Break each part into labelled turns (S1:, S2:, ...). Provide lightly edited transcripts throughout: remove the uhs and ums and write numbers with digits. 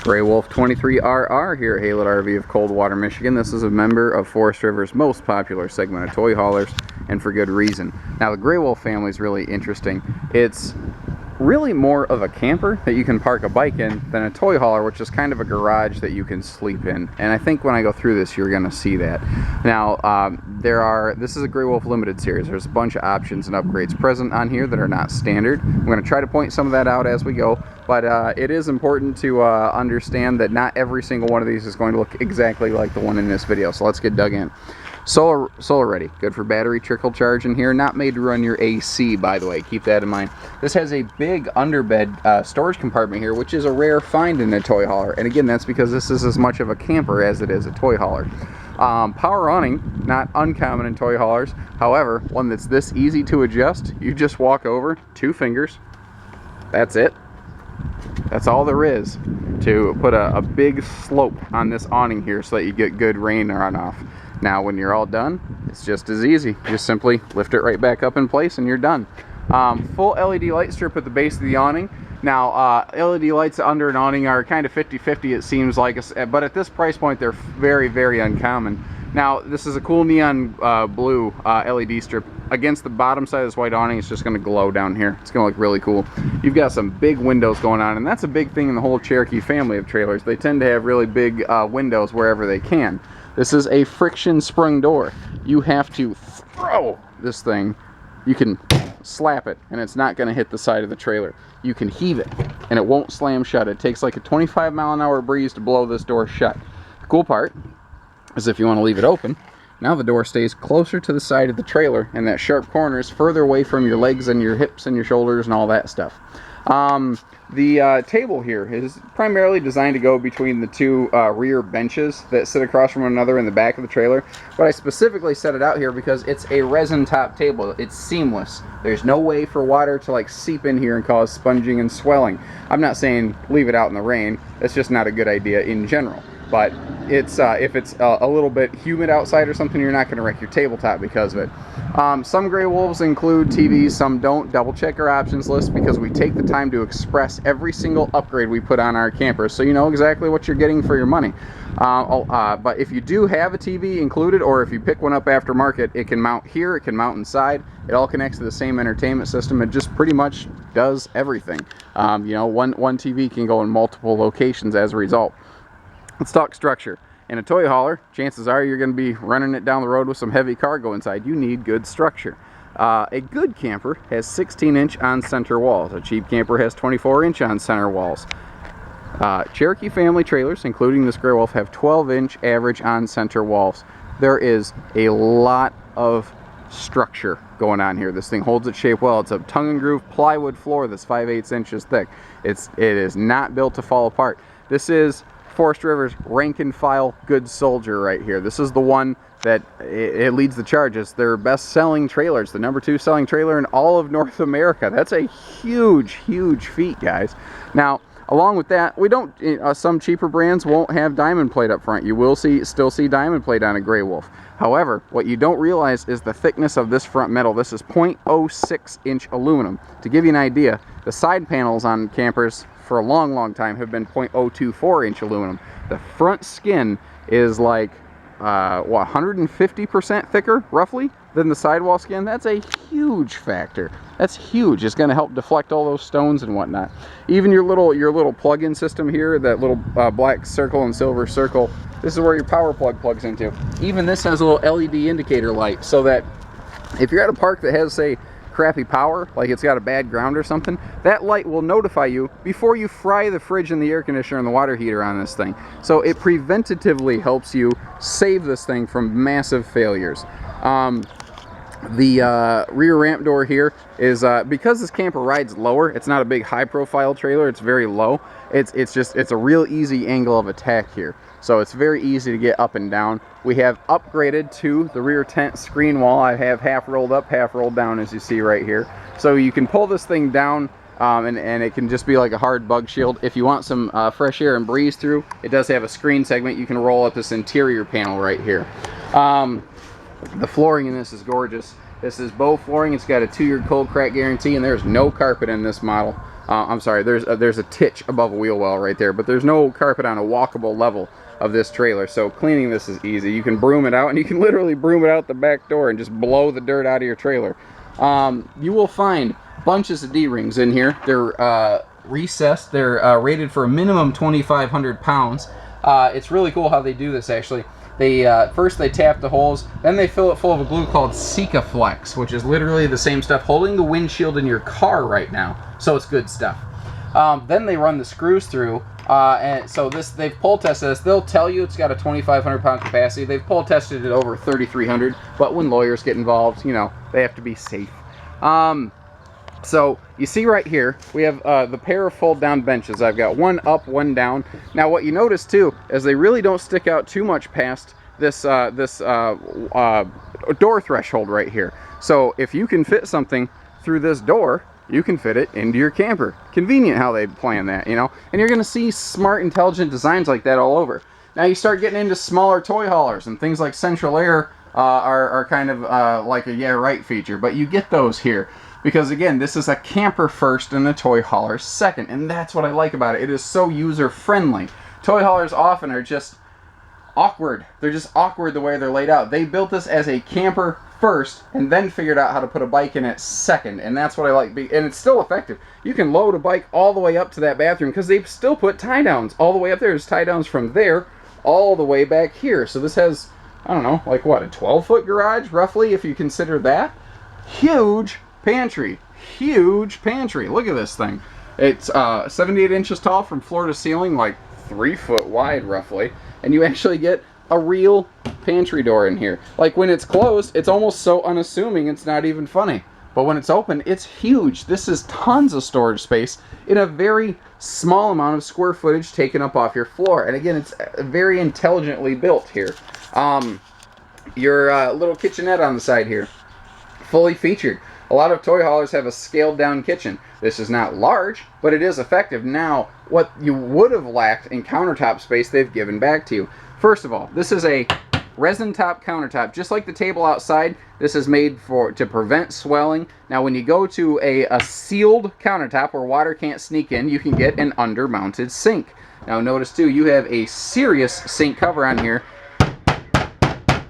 S1: Gray Wolf 23RR here at Haylett RV of Coldwater, Michigan. This is a member of Forest River's most popular segment of toy haulers, and for good reason. Now, the Gray Wolf family is really interesting. It's really more of a camper that you can park a bike in than a toy hauler, which is kind of a garage that you can sleep in. And I think when I go through this, you're going to see that. Now, this is a Gray Wolf Limited series. There's a bunch of options and upgrades present on here that are not standard. I'm going to try to point some of that out as we go, but it is important to understand that not every single one of these is going to look exactly like the one in this video. So let's get dug in. Solar ready, good for battery trickle charge in here. Not made to run your AC, by the way, keep that in mind. This has a big underbed storage compartment here, which is a rare find in a toy hauler. And again, that's because this is as much of a camper as it is a toy hauler. Power awning, not uncommon in toy haulers. However, one that's this easy to adjust, you just walk over, 2 fingers, that's it. That's all there is to put a big slope on this awning here so that you get good rain runoff. Now, when you're all done, it's just as easy. Just simply lift it right back up in place and you're done. Full LED light strip at the base of the awning. Now, LED lights under an awning are kind of 50-50, it seems like, but at this price point, they're very, very uncommon. Now, this is a cool neon blue LED strip. Against the bottom side of this white awning, it's just going to glow down here. It's going to look really cool. You've got some big windows going on, and that's a big thing in the whole Cherokee family of trailers. They tend to have really big windows wherever they can. This is a friction sprung door. You have to throw this thing. You can slap it, and it's not going to hit the side of the trailer. You can heave it, and it won't slam shut. It takes like a 25-mile-an-hour breeze to blow this door shut. The cool part is if you want to leave it open, now the door stays closer to the side of the trailer, and that sharp corner is further away from your legs and your hips and your shoulders and all that stuff. The table here is primarily designed to go between the 2 rear benches that sit across from one another in the back of the trailer. But I specifically set it out here because it's a resin top table. It's seamless. There's no way for water to like seep in here and cause sponging and swelling. I'm not saying leave it out in the rain. It's just not a good idea in general. But it's if it's a little bit humid outside or something, you're not going to wreck your tabletop because of it. Some Gray Wolves include TVs, some don't. Double check our options list because we take the time to express every single upgrade we put on our campers so you know exactly what you're getting for your money. But if you do have a TV included, or if you pick one up aftermarket, it can mount here, it can mount inside. It all connects to the same entertainment system. It just pretty much does everything. You know, one TV can go in multiple locations as a result. Let's talk structure. In a toy hauler, chances are you're going to be running it down the road with some heavy cargo inside. You need good structure. A good camper has 16-inch on-center walls. A cheap camper has 24-inch on-center walls. Cherokee family trailers, including this Gray Wolf, have 12-inch average on-center walls. There is a lot of structure going on here. This thing holds its shape well. It's a tongue and groove plywood floor that's 5/8 inches thick. It is not built to fall apart. This is Forest River's rank and file good soldier right here. This is the one that it leads the charge. It's their best selling trailer. It's the #2 selling trailer in all of North America. That's a huge, huge feat, guys. Now, along with that, we don't. Some cheaper brands won't have diamond plate up front. You will still see diamond plate on a Gray Wolf. However, what you don't realize is the thickness of this front metal. This is 0.06-inch aluminum. To give you an idea, the side panels on campers for a long, long time have been 0.024-inch aluminum. The front skin is like, 150% thicker, roughly, than the sidewall skin. That's a huge factor. That's huge. It's going to help deflect all those stones and whatnot. Even your little plug-in system here, that little black circle and silver circle, this is where your power plug plugs into. Even this has a little LED indicator light, so that if you're at a park that has, say, crappy power, like it's got a bad ground or something, that light will notify you before you fry the fridge and the air conditioner and the water heater on this thing. So it preventatively helps you save this thing from massive failures. The rear ramp door here is because this camper rides lower. It's not a big high profile trailer, it's very low. It's a real easy angle of attack here, so it's very easy to get up and down. We have upgraded to the rear tent screen wall. I have half rolled up, half rolled down, as you see right here, so you can pull this thing down and it can just be like a hard bug shield. If you want some fresh air and breeze through, it does have a screen segment. You can roll up this interior panel right here. The flooring in this is gorgeous. This is Bow flooring. It's got a 2-year cold crack guarantee, and there's no carpet in this model. I'm sorry, there's a titch above a wheel well right there, but there's no carpet on a walkable level of this trailer, so cleaning this is easy. You can broom it out, and you can literally broom it out the back door and just blow the dirt out of your trailer. You will find bunches of D-rings in here. They're recessed. They're rated for a minimum 2,500 pounds. It's really cool how they do this, actually. They first they tap the holes, then they fill it full of a glue called Sikaflex, which is literally the same stuff holding the windshield in your car right now. So it's good stuff. Then they run the screws through, and so they've pull tested this. They'll tell you it's got a 2,500 pound capacity. They've pull tested it over 3,300, but when lawyers get involved, you know, they have to be safe. So you see right here, we have the pair of fold down benches. I've got one up, one down. Now what you notice too, is they really don't stick out too much past this door threshold right here. So if you can fit something through this door, you can fit it into your camper. Convenient how they plan that, you know? And you're gonna see smart, intelligent designs like that all over. Now you start getting into smaller toy haulers, and things like Central Air are kind of like a yeah right feature, but you get those here. Because again, this is a camper first and a toy hauler second, and that's what I like about it. It is so user friendly. Toy haulers often are just awkward. They're just awkward the way they're laid out. They built this as a camper first and then figured out how to put a bike in it second, and that's what I like. And it's still effective. You can load a bike all the way up to that bathroom because they've still put tie downs all the way up there. There's tie downs from there all the way back here. So this has, I don't know, like what, a 12-foot garage roughly, if you consider that. Huge pantry. Huge pantry. Look at this thing. It's 78 inches tall from floor to ceiling, like 3 foot wide roughly, and you actually get a real pantry door in here. Like when it's closed, it's almost so unassuming it's not even funny. But when it's open, it's huge. This is tons of storage space in a very small amount of square footage taken up off your floor. And again, it's very intelligently built here. Your little kitchenette on the side here, fully featured. A lot of toy haulers have a scaled down kitchen. This is not large, but it is effective. Now, what you would have lacked in countertop space, they've given back to you. First of all, this is a resin top countertop. Just like the table outside, this is made to prevent swelling. Now, when you go to a sealed countertop where water can't sneak in, you can get an under-mounted sink. Now, notice too, you have a serious sink cover on here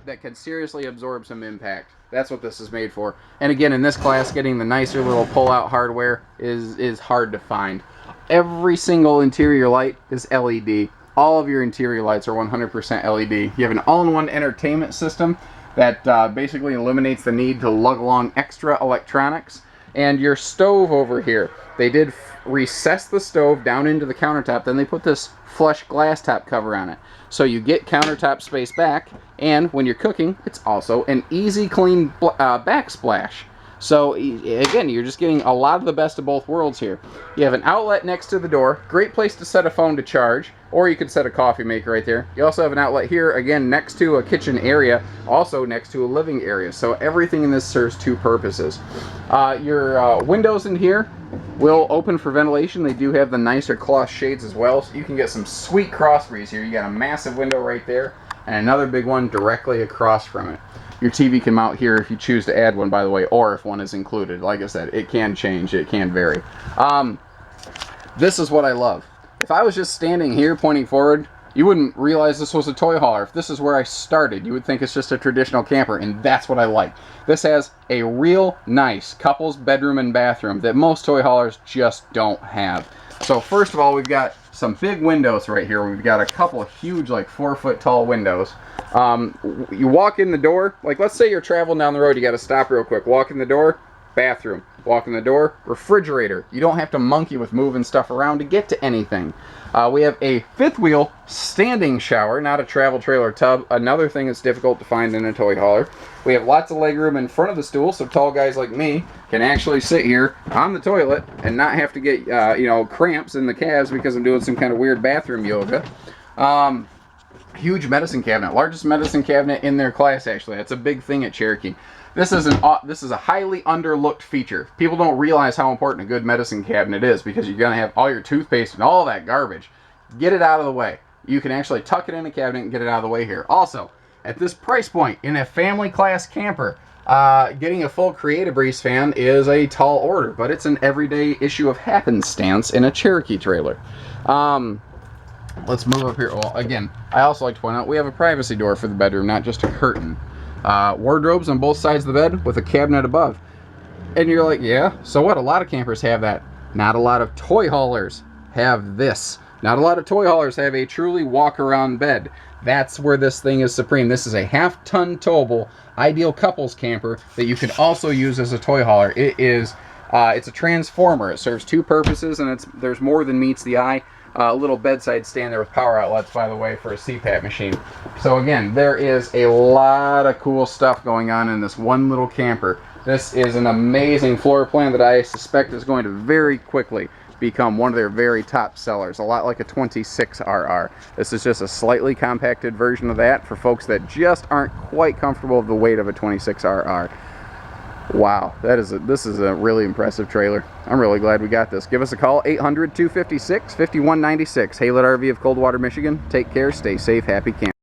S1: that can seriously absorb some impact. That's what this is made for. And again, in this class, getting the nicer little pull-out hardware is hard to find. Every single interior light is LED. All of your interior lights are 100% LED. You have an all-in-one entertainment system that basically eliminates the need to lug along extra electronics. And your stove over here, they did recess the stove down into the countertop, then they put this flush glass top cover on it. So you get countertop space back, and when you're cooking, it's also an easy clean backsplash. So again, you're just getting a lot of the best of both worlds here. You have an outlet next to the door, great place to set a phone to charge, or you could set a coffee maker right there. You also have an outlet here, again, next to a kitchen area, also next to a living area. So everything in this serves two purposes. Your windows in here will open for ventilation. They do have the nicer cloth shades as well, so you can get some sweet cross breeze here. You got a massive window right there, and another big one directly across from it. Your TV can mount here if you choose to add one, by the way, or if one is included. Like I said, it can change, it can vary. This is what I love. If I was just standing here pointing forward, you wouldn't realize this was a toy hauler. If this is where I started, you would think it's just a traditional camper, and that's what I like. This has a real nice couple's bedroom and bathroom that most toy haulers just don't have. So first of all, we've got some big windows right here. We've got a couple of huge, like 4-foot tall windows. You walk in the door, like let's say you're traveling down the road, you got to stop real quick. Walk in the door, bathroom. Walk in the door, refrigerator. You don't have to monkey with moving stuff around to get to anything. We have a fifth wheel standing shower, not a travel trailer tub. Another thing that's difficult to find in a toy hauler. We have lots of legroom in front of the stool, so tall guys like me can actually sit here on the toilet and not have to get cramps in the calves because I'm doing some kind of weird bathroom yoga. Huge medicine cabinet, largest medicine cabinet in their class actually. That's a big thing at Cherokee. This is a highly underlooked feature. People don't realize how important a good medicine cabinet is because you're going to have all your toothpaste and all that garbage. Get it out of the way. You can actually tuck it in a cabinet and get it out of the way here. Also, at this price point, in a family class camper, Getting a full Creative Breeze fan is a tall order, but it's an everyday issue of happenstance in a Cherokee trailer. Let's move up here. Well, again, I also like to point out we have a privacy door for the bedroom, not just a curtain. Wardrobes on both sides of the bed with a cabinet above. And you're like, yeah, so what? A lot of campers have that. Not a lot of toy haulers have this. Not a lot of toy haulers have a truly walk-around bed. That's where this thing is supreme. This is a half-ton towable, ideal couples camper that you can also use as a toy hauler. It's a transformer. It serves two purposes, and there's more than meets the eye. A little bedside stand there with power outlets, by the way, for a CPAP machine. So again, there is a lot of cool stuff going on in this one little camper. This is an amazing floor plan that I suspect is going to very quickly become one of their very top sellers, a lot like a 26RR. This is just a slightly compacted version of that for folks that just aren't quite comfortable with the weight of a 26RR. Wow, this is a really impressive trailer. I'm really glad we got this. Give us a call, 800-256-5196. Haylett RV of Coldwater, Michigan. Take care, stay safe, happy camping.